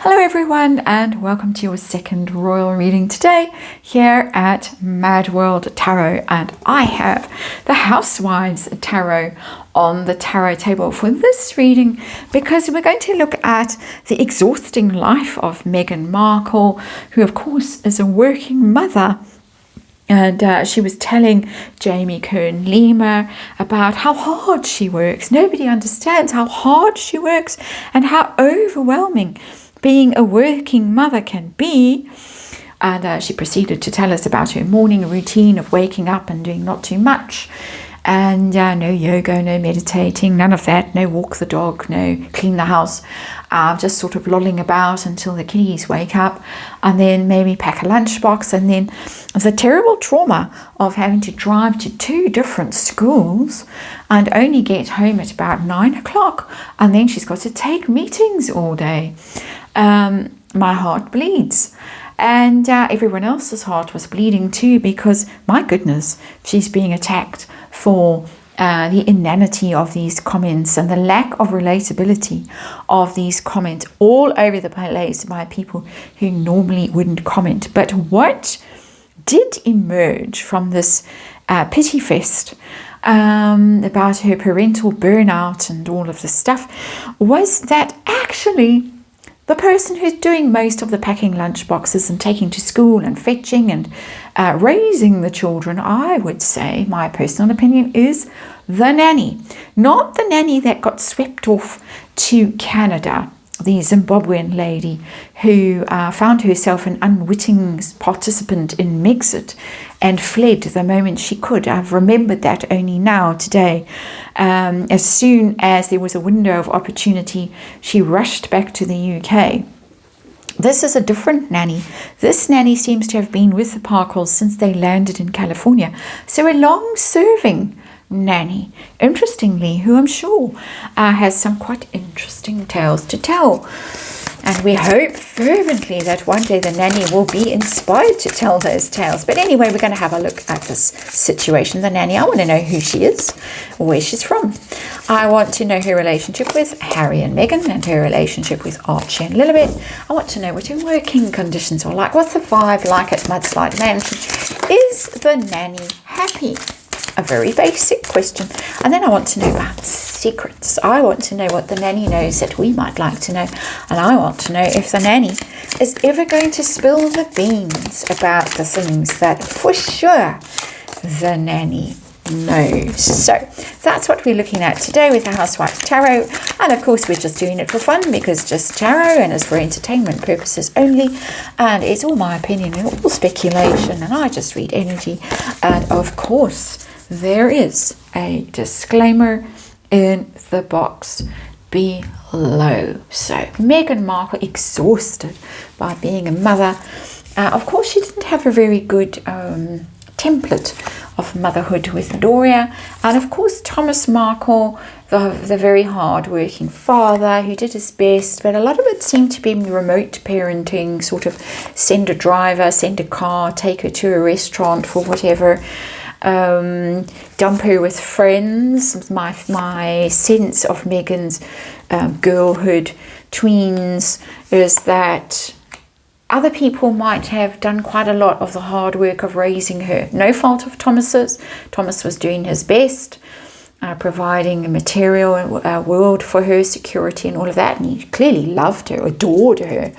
Hello everyone, and welcome to your second royal reading today here at MadWorldTarot, and I have the Housewives Tarot on the tarot table for this reading because we're going to look at the exhausting life of Meghan Markle, who of course is a working mother. And she was telling Jamie Kern-Lima about how hard she works. Nobody understands how hard she works and how overwhelming being a working mother can be. And she proceeded to tell us about her morning routine of waking up and doing not too much. And no yoga, no meditating, none of that. No walk the dog, no clean the house. Just sort of lolling about until the kiddies wake up. And then maybe pack a lunchbox. And then the terrible trauma of having to drive to 2 different schools and only get home at about 9 o'clock. And then she's got to take meetings all day. My heart bleeds. And everyone else's heart was bleeding too, because my goodness, she's being attacked for the inanity of these comments and the lack of relatability of these comments all over the place by people who normally wouldn't comment. But what did emerge from this pity fest about her parental burnout and all of this stuff was that actually the person who's doing most of the packing lunch boxes and taking to school and fetching and raising the children, I would say, my personal opinion, is the nanny. Not the nanny that got swept off to Canada, the Zimbabwean lady who found herself an unwitting participant in Megxit and fled the moment she could. I've remembered that only now, today. As soon as there was a window of opportunity, she rushed back to the UK. This is a different nanny. This nanny seems to have been with the Parkles since they landed in California. So a long-serving nanny, interestingly, who I'm sure has some quite interesting tales to tell. And we hope fervently that one day the nanny will be inspired to tell those tales. But anyway, we're going to have a look at this situation. The nanny, I want to know who she is, where she's from. I want to know her relationship with Harry and Meghan and her relationship with Archie and Lilibet. I want to know what her working conditions are like. What's the vibe like at Mudslide Mansion? Is the nanny happy? A very basic question. And then I want to know about secrets. I want to know what the nanny knows that we might like to know. And I want to know if the nanny is ever going to spill the beans about the things that for sure the nanny knows. So that's what we're looking at today with the Housewives Tarot. And of course we're just doing it for fun because just tarot and it's for entertainment purposes only. And it's all my opinion and all speculation. And I just read energy. And of course there is a disclaimer in the box below. So Meghan Markle, exhausted by being a mother. Of course, she didn't have a very good template of motherhood with Doria. And of course, Thomas Markle, the very hard-working father who did his best, but a lot of it seemed to be remote parenting, sort of send a driver, send a car, take her to a restaurant for whatever. Dump her with friends. My sense of Meghan's girlhood tweens is that other people might have done quite a lot of the hard work of raising her. No fault of Thomas's. Thomas was doing his best, providing a material world for her, security and all of that, and he clearly loved her, adored her.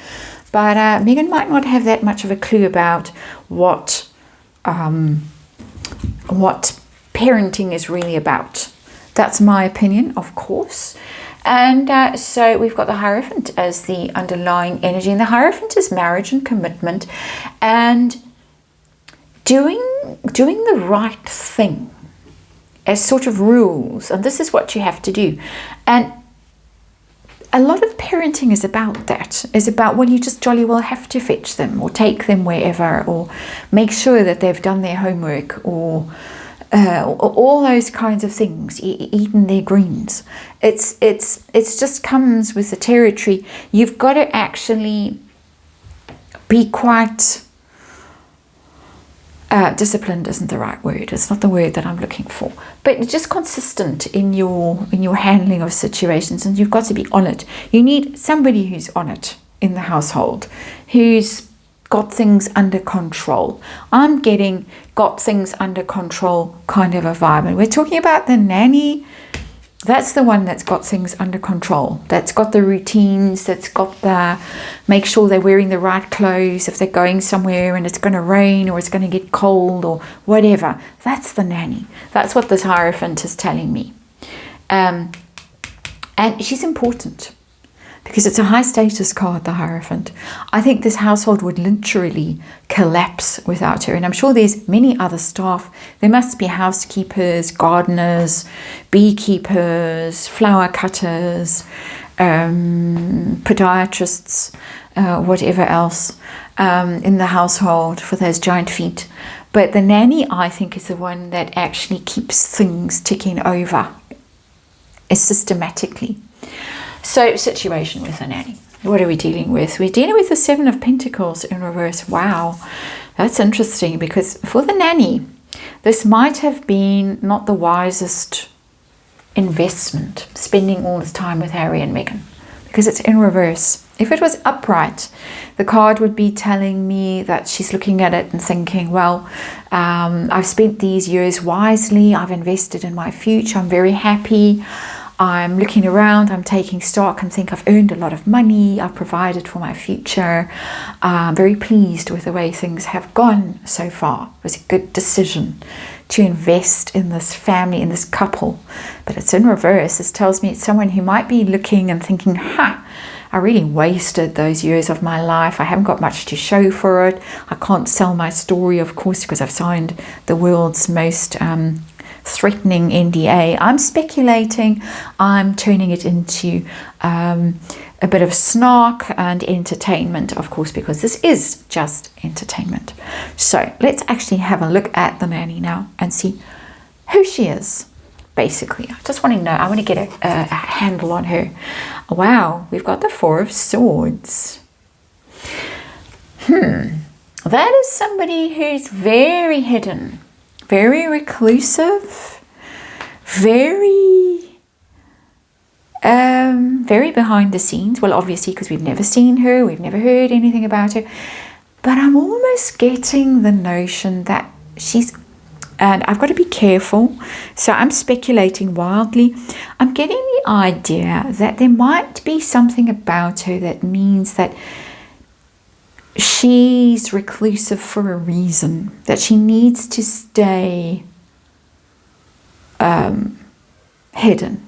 But Meghan might not have that much of a clue about what parenting is really about. That's my opinion, of course. And so we've got the Hierophant as the underlying energy. And the Hierophant is marriage and commitment and doing the right thing as sort of rules. And this is what you have to do. And a lot of parenting is about that. Is about, well, you just jolly well have to fetch them or take them wherever or make sure that they've done their homework or all those kinds of things, eaten their greens. It's just comes with the territory. You've got to actually be quite disciplined isn't the right word. It's not the word that I'm looking for. But just consistent in your handling of situations, and you've got to be on it. You need somebody who's on it. in the household, who's got things under control. I'm getting got things under control kind of a vibe. And we're talking about the nanny. That's the one that's got things under control. That's got the routines, that's got the make sure they're wearing the right clothes if they're going somewhere and it's going to rain or it's going to get cold or whatever. That's the nanny. That's what this Hierophant is telling me. And she's important because it's a high status card, the Hierophant. I think this household would literally collapse without her. And I'm sure there's many other staff. There must be housekeepers, gardeners, beekeepers, flower cutters, podiatrists, whatever else in the household for those giant feet. But the nanny, I think, is the one that actually keeps things ticking over systematically. So, situation with the nanny. What are we dealing with? We're dealing with the Seven of Pentacles in reverse. Wow, that's interesting, because for the nanny, this might have been not the wisest investment, spending all this time with Harry and Meghan, because it's in reverse. If it was upright, the card would be telling me that she's looking at it and thinking, well, I've spent these years wisely. I've invested in my future. I'm very happy. I'm looking around, I'm taking stock and think I've earned a lot of money, I've provided for my future. I'm very pleased with the way things have gone so far. It was a good decision to invest in this family, in this couple. But it's in reverse. This tells me it's someone who might be looking and thinking, I really wasted those years of my life. I haven't got much to show for it. I can't sell my story, of course, because I've signed the world's most threatening NDA. I'm speculating. I'm turning it into a bit of snark and entertainment, of course, because this is just entertainment. So let's actually have a look at the nanny now and see who she is. Basically, I just want to know. I want to get a handle on her. Wow, we've got the Four of Swords. That is somebody who's very hidden, very reclusive, very behind the scenes. Well, obviously, because we've never seen her, we've never heard anything about her. But I'm almost getting the notion that she's, and I've got to be careful, so I'm speculating wildly. I'm getting the idea that there might be something about her that means that she's reclusive for a reason, that she needs to stay hidden.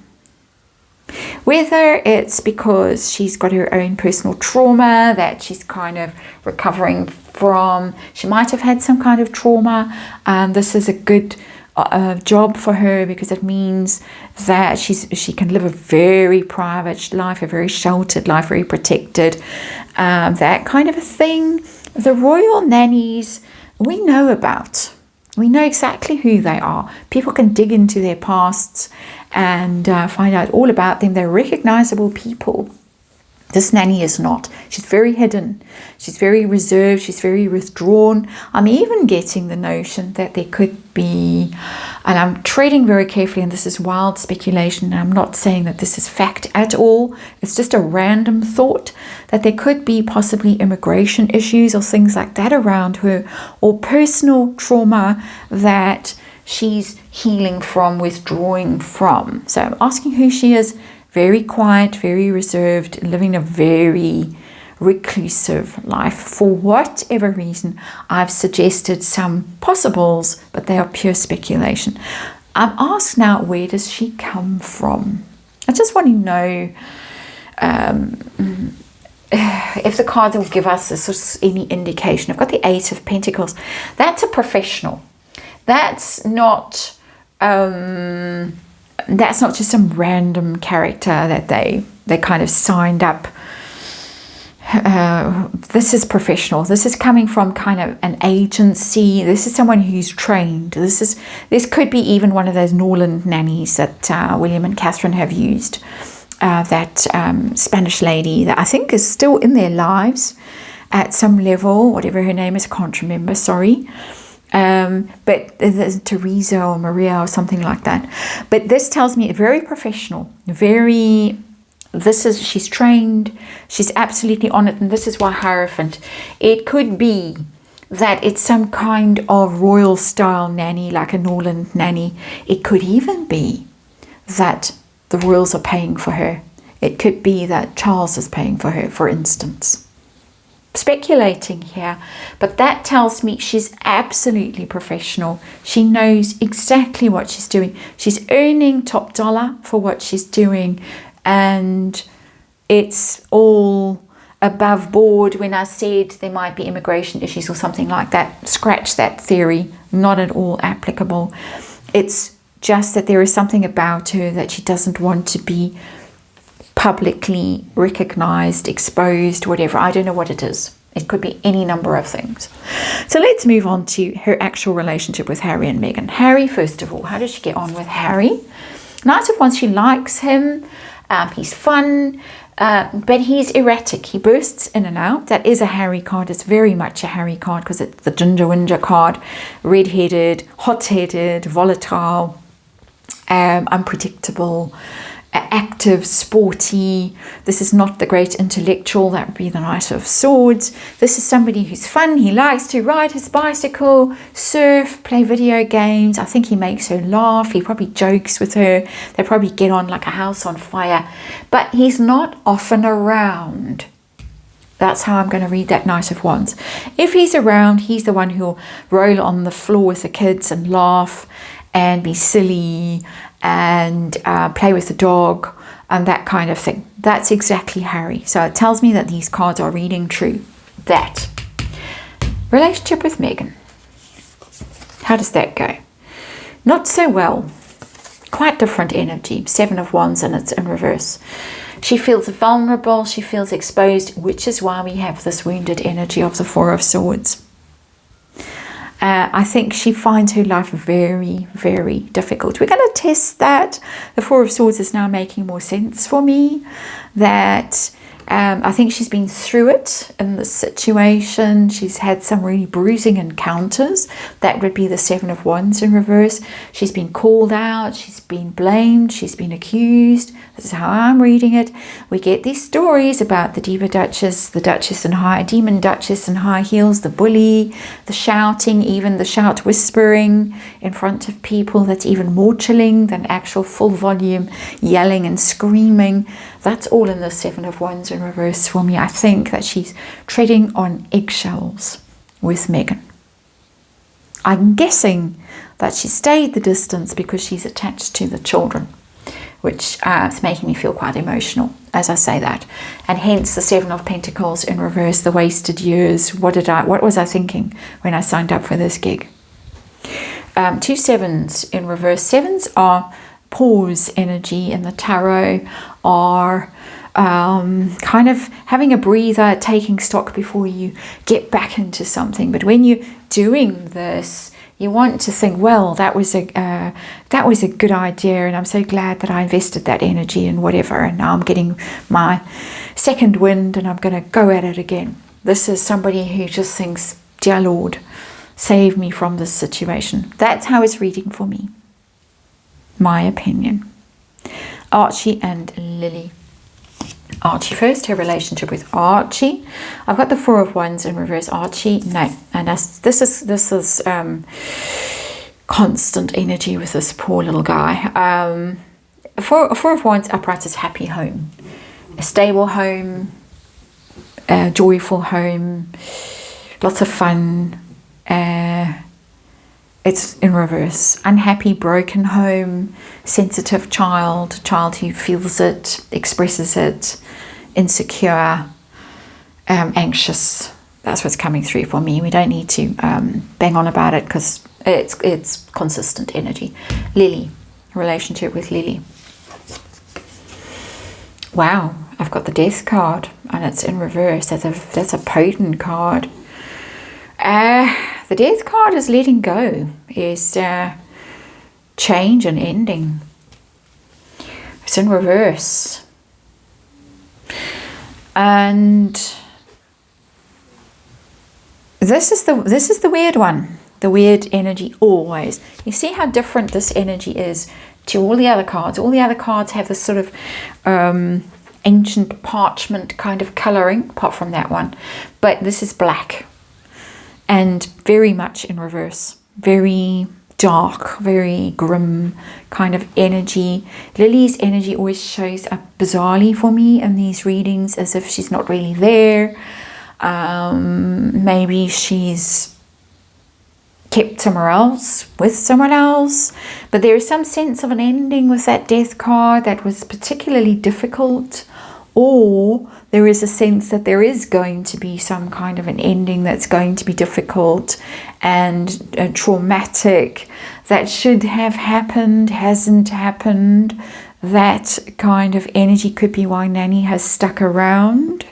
Whether it's because she's got her own personal trauma that she's kind of recovering from. She might have had some kind of trauma, and this is a good job for her because it means that she can live a very private life, a very sheltered life, very protected, that kind of a thing. The royal nannies we know about. We know exactly who they are. People can dig into their pasts and find out all about them. They're recognizable people. This nanny is not. She's very hidden. She's very reserved. She's very withdrawn. I'm even getting the notion that there could be, and I'm treading very carefully, and this is wild speculation, and I'm not saying that this is fact at all. It's just a random thought that there could be possibly immigration issues or things like that around her, or personal trauma that she's healing from, withdrawing from. So I'm asking who she is. Very quiet, very reserved, living a very reclusive life. For whatever reason, I've suggested some possibles, but they are pure speculation. I'm asked now, where does she come from? I just want to know if the cards will give us any indication. I've got the Eight of Pentacles. That's a professional. That's not just some random character that they kind of signed up. This is professional. This is coming from kind of an agency. This is someone who's trained. This could be even one of those Norland nannies that William and Catherine have used. That Spanish lady that I think is still in their lives at some level, whatever her name is, can't remember, sorry. But there's Teresa or Maria or something like that. But this tells me very professional, very she's trained, she's absolutely on it, and this is why Hierophant. It could be that it's some kind of royal style nanny, like a Norland nanny. It could even be that the royals are paying for her. It could be that Charles is paying for her, for instance. Speculating here, but that tells me she's absolutely professional. She knows exactly what she's doing. She's earning top dollar for what she's doing, and it's all above board. When I said there might be immigration issues or something like that, scratch that theory, not at all applicable. It's just that there is something about her that she doesn't want to be publicly recognized, exposed, whatever. I don't know what it is. It could be any number of things. So let's move on to her actual relationship with Harry and Meghan. Harry, first of all, how does she get on with Harry? Knight of Wands, she likes him. He's fun, but he's erratic. He bursts in and out. That is a Harry card. It's very much a Harry card because it's the Ginger Winger card. Red-headed, hot-headed, volatile, unpredictable, active, sporty. This is not the great intellectual. That would be the Knight of Swords. This is somebody who's fun. He likes to ride his bicycle, surf, play video games. I think he makes her laugh. He probably jokes with her. They probably get on like a house on fire. But he's not often around. That's how I'm going to read that Knight of Wands. If he's around, he's the one who'll roll on the floor with the kids and laugh and be silly and play with the dog and that kind of thing. That's exactly Harry. So it tells me that these cards are reading true. That. Relationship with Meghan. How does that go? Not so well. Quite different energy. 7 of Wands, and it's in reverse. She feels vulnerable. She feels exposed, which is why we have this wounded energy of the 4 of Swords. I think she finds her life very, very difficult. We're going to test that. The 4 of Swords is now making more sense for me. That I think she's been through it in this situation. She's had some really bruising encounters. That would be the 7 of Wands in reverse. She's been called out. She's been blamed. She's been accused. This is how I'm reading it. We get these stories about the Diva Duchess, the Duchess in high, Demon Duchess in high heels, the bully, the shouting, even the shout whispering in front of people. That's even more chilling than actual full volume yelling and screaming. That's all in the 7 of Wands in reverse for me. I think that she's treading on eggshells with Meghan. I'm guessing that she stayed the distance because she's attached to the children, which is making me feel quite emotional as I say that. And hence the 7 of Pentacles in reverse, the wasted years. What was I thinking when I signed up for this gig? 2 7s in reverse. 7s are pause energy in the tarot, are kind of having a breather, taking stock before you get back into something. But when you're doing this, you want to think, well, that was a good idea, and I'm so glad that I invested that energy in whatever, and now I'm getting my second wind and I'm going to go at it again. This is somebody who just thinks, dear Lord, save me from this situation. That's how it's reading for me. My opinion. Archie and Lily. Archie first, her relationship with Archie. I've got the 4 of Wands in reverse. Archie, no. And this is constant energy with this poor little guy. 4 of Wands upright is happy home. A stable home, a joyful home, lots of fun. It's in reverse. Unhappy, broken home, sensitive child who feels it, expresses it, insecure, anxious. That's what's coming through for me. We don't need to bang on about it because it's consistent energy. Lily, relationship with Lily. Wow, I've got the Death card and it's in reverse. That's a potent card. The Death card is letting go, is change and ending. It's in reverse. And this is the weird one. The weird energy always. You see how different this energy is to all the other cards. All the other cards have this sort of ancient parchment kind of colouring, apart from that one. But this is black and very much in reverse. Very dark, very grim kind of energy. Lily's energy always shows up bizarrely for me in these readings, as if she's not really there. Maybe she's kept somewhere else with someone else, but there is some sense of an ending with that death card that was particularly difficult, or there is a sense that there is going to be some kind of an ending that's going to be difficult and traumatic, that should have happened, hasn't happened. That kind of energy could be why Nanny has stuck around.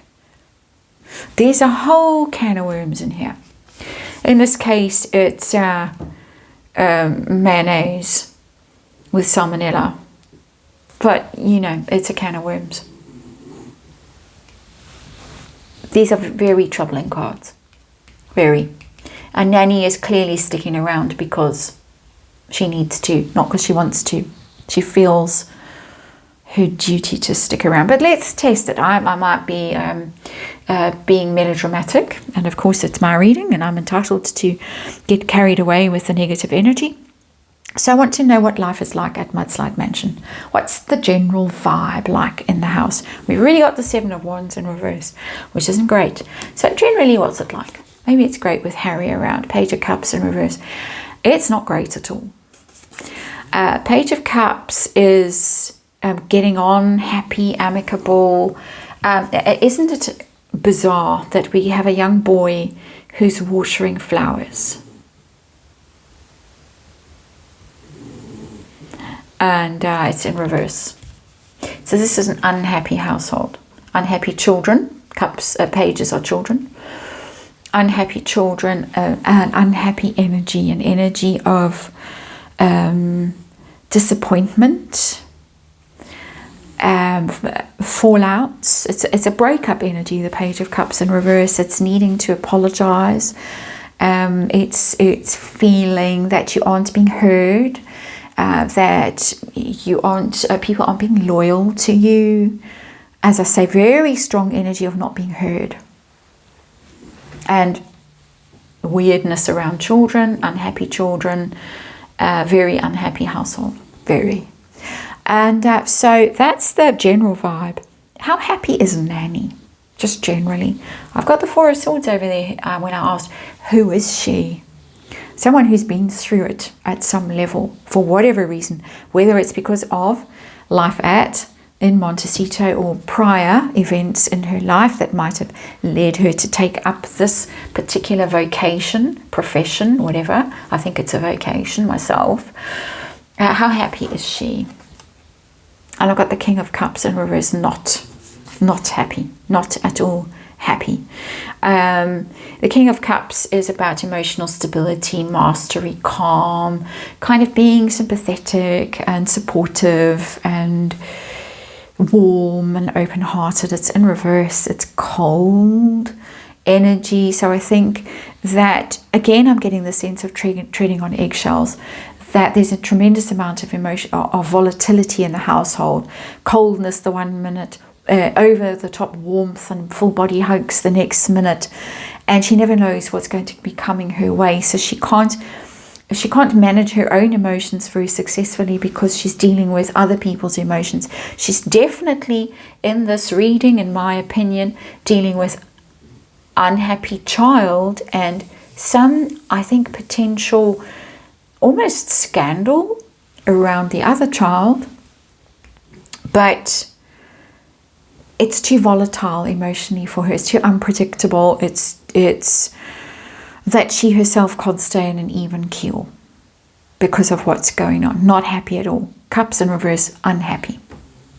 There's a whole can of worms in here. In this case, it's mayonnaise with salmonella. But, you know, it's a can of worms. These are very troubling cards. Very. And Nanny is clearly sticking around because she needs to, not because she wants to. She feels her duty to stick around. But let's test it. I might be being melodramatic, and of course it's my reading and I'm entitled to get carried away with the negative energy. So I want to know what life is like at Mudslide Mansion. What's the general vibe like in the house? We've really got the Seven of Wands in reverse, which isn't great. So generally, what's it like? Maybe it's great with Harry around. Page of Cups in reverse. It's not great at all. Page of Cups is getting on, happy, amicable. Isn't it bizarre that we have a young boy who's watering flowers? And it's in reverse. So this is an unhappy household. Unhappy children. Cups, pages are children. Unhappy children, and unhappy energy, an energy of disappointment, fallouts. It's a breakup energy, the Page of Cups in reverse. It's needing to apologize. It's feeling that you aren't being heard, that you aren't, people aren't being loyal to you. As I say, very strong energy of not being heard. And weirdness around children, unhappy children, very unhappy household, very. And so that's the general vibe. How happy is Nanny, just generally? I've got the Four of Swords over there when I asked, who is she? Someone who's been through it at some level, for whatever reason, whether it's because of life in Montecito or prior events in her life that might have led her to take up this particular vocation, profession, whatever. I think it's a vocation myself. How happy is she? And I've got the King of Cups in reverse, not happy, not at all happy. The King of Cups is about emotional stability, mastery, calm, kind of being sympathetic and supportive and warm and open-hearted. It's in reverse. It's cold energy. So I think that, again, I'm getting the sense of treading on eggshells, that there's a tremendous amount of emotion, of volatility in the household. Coldness the one minute, over the top warmth and full body hugs the next minute, and she never knows what's going to be coming her way. So she can't manage her own emotions very successfully because she's dealing with other people's emotions. She's definitely, in this reading, in my opinion, dealing with unhappy child and some, I think, potential almost scandal around the other child. But it's too volatile emotionally for her. It's too unpredictable. It's that she herself can't stay in an even keel because of what's going on. Not happy at all. Cups in reverse, unhappy,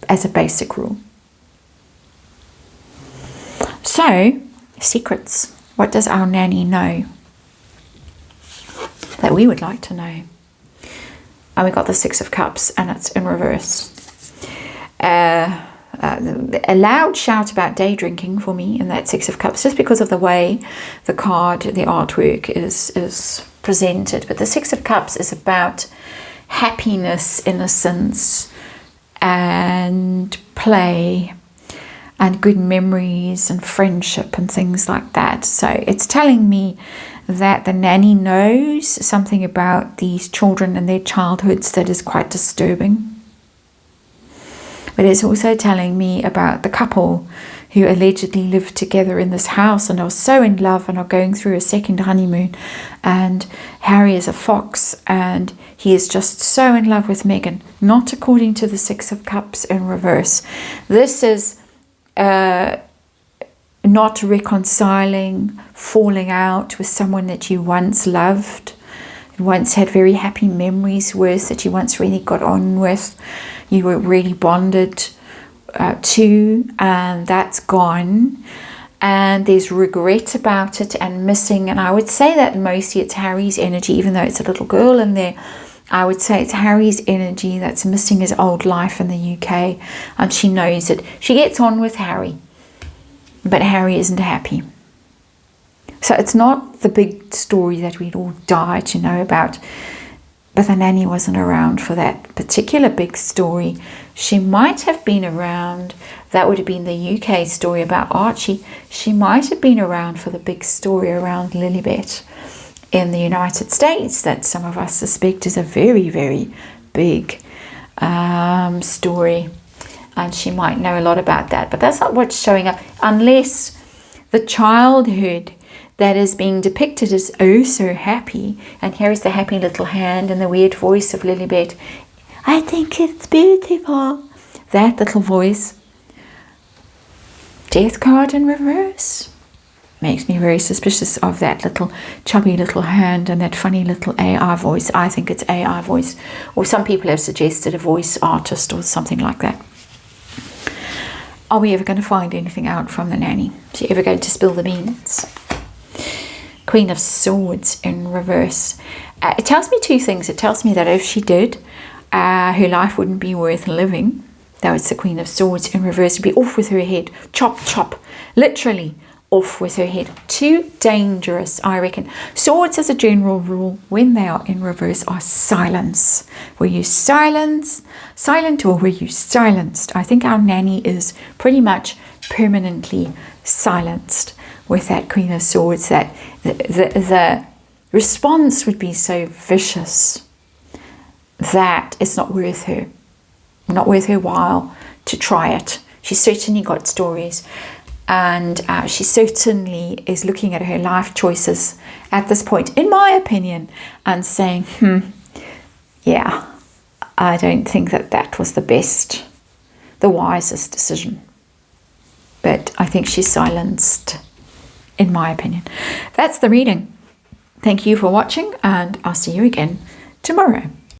as a basic rule. So, secrets. What does our Nanny know that we would like to know? And we got the Six of Cups, and it's in reverse. A loud shout about day drinking for me in that Six of Cups, just because of the way the card, the artwork is presented. But the Six of Cups is about happiness, innocence, and play, and good memories and friendship and things like that. So it's telling me that the nanny knows something about these children and their childhoods that is quite disturbing. But it's also telling me about the couple who allegedly lived together in this house and are so in love and are going through a second honeymoon. And Harry is a fox and he is just so in love with Meghan, not according to the Six of Cups in reverse. This is not reconciling, falling out with someone that you once loved, once had very happy memories with, that you once really got on with, you were really bonded to, and that's gone. And there's regret about it and missing. And I would say that mostly it's Harry's energy, even though it's a little girl in there. I would say it's Harry's energy that's missing his old life in the UK. And she knows it. She gets on with Harry, but Harry isn't happy. So it's not the big story that we'd all die to know about. But the nanny wasn't around for that particular big story. She might have been around. That would have been the UK story about Archie. She might have been around for the big story around Lilibet in the United States that some of us suspect is a very, very big story. And she might know a lot about that. But that's not what's showing up, unless the childhood that is being depicted is oh so happy. And here is the happy little hand and the weird voice of Lilibet. I think it's beautiful. That little voice. Death card in reverse. Makes me very suspicious of that little chubby little hand and that funny little AI voice. I think it's AI voice. Or some people have suggested a voice artist or something like that. Are we ever going to find anything out from the nanny? Is she ever going to spill the beans? Queen of Swords in reverse. It tells me two things. It tells me that if she did, her life wouldn't be worth living. Though it's the Queen of Swords in reverse. It'd be off with her head. Chop, chop. Literally off with her head. Too dangerous, I reckon. Swords, as a general rule, when they are in reverse, are silence. Were you silent or were you silenced? I think our nanny is pretty much permanently silenced with that Queen of Swords. That the response would be so vicious that it's not worth her while to try it. She's certainly got stories, and she certainly is looking at her life choices at this point, in my opinion, and saying, yeah, I don't think that was the wisest decision. But I think she's silenced, in my opinion. That's the reading. Thank you for watching, and I'll see you again tomorrow.